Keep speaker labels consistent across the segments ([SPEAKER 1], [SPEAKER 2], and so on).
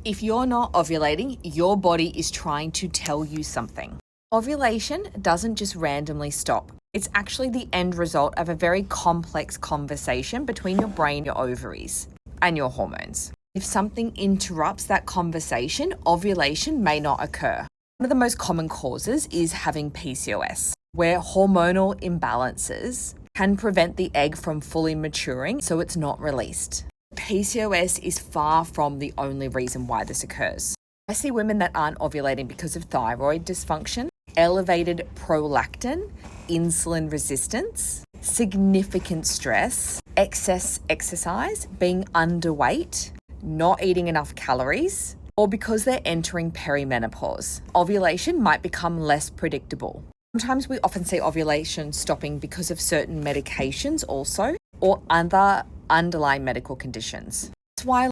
[SPEAKER 1] If you're not ovulating, your body is trying to tell you something. Ovulation doesn't just randomly stop. It's actually the end result of a very complex conversation between your brain, your ovaries, and your hormones. If something interrupts that conversation, ovulation may not occur. One of the most common causes is having PCOS, where hormonal imbalances can prevent the egg from fully maturing, so it's not released. PCOS is far from the only reason why this occurs. I see women that aren't ovulating because of thyroid dysfunction, elevated prolactin, insulin resistance, significant stress, excess exercise, being underweight, not eating enough calories, or because they're entering perimenopause. Ovulation might become less predictable. Sometimes we often see ovulation stopping because of certain medications also, or other underlying medical conditions. That's why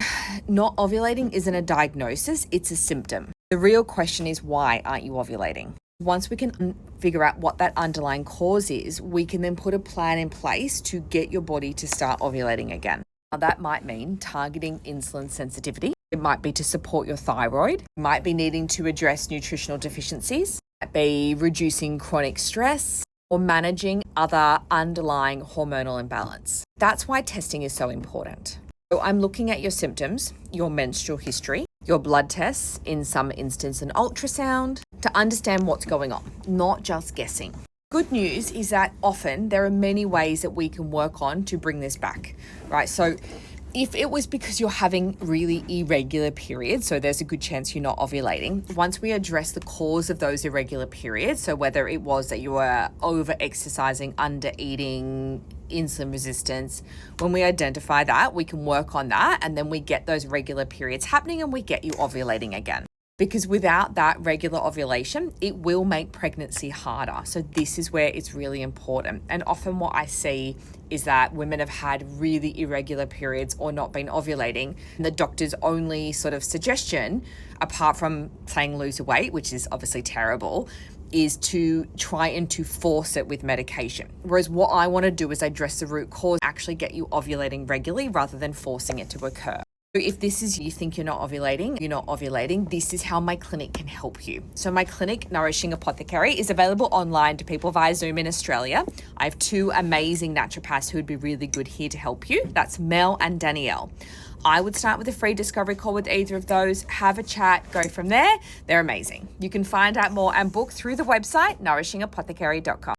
[SPEAKER 1] not ovulating isn't a diagnosis, it's a symptom. The real question is, why aren't you ovulating? Once we can figure out what that underlying cause is, we can then put a plan in place to get your body to start ovulating again. Now, that might mean targeting insulin sensitivity. It might be to support your thyroid. It might be needing to address nutritional deficiencies. It might be reducing chronic stress or managing other underlying hormonal imbalance. That's why testing is so important. So I'm looking at your symptoms, your menstrual history, your blood tests, in some instance an ultrasound, to understand what's going on, not just guessing. Good news is that often there are many ways that we can work on to bring this back, right? So if it was because you're having really irregular periods, so there's a good chance you're not ovulating, once we address the cause of those irregular periods, so whether it was that you were over-exercising, under-eating, insulin resistance, when we identify that, we can work on that, and then we get those regular periods happening and we get you ovulating again. Because without that regular ovulation, it will make pregnancy harder. So this is where it's really important. And often what I see is that women have had really irregular periods or not been ovulating. And the doctor's only sort of suggestion, apart from saying lose weight, which is obviously terrible, is to try and to force it with medication. Whereas what I want to do is address the root cause, actually get you ovulating regularly rather than forcing it to occur. So if this is, you think you're not ovulating, this is how my clinic can help you. So my clinic, Nourishing Apothecary, is available online to people via Zoom in Australia. I have two amazing naturopaths who would be really good here to help you. That's Mel and Danielle. I would start with a free discovery call with either of those, have a chat, go from there. They're amazing. You can find out more and book through the website, nourishingapothecary.com.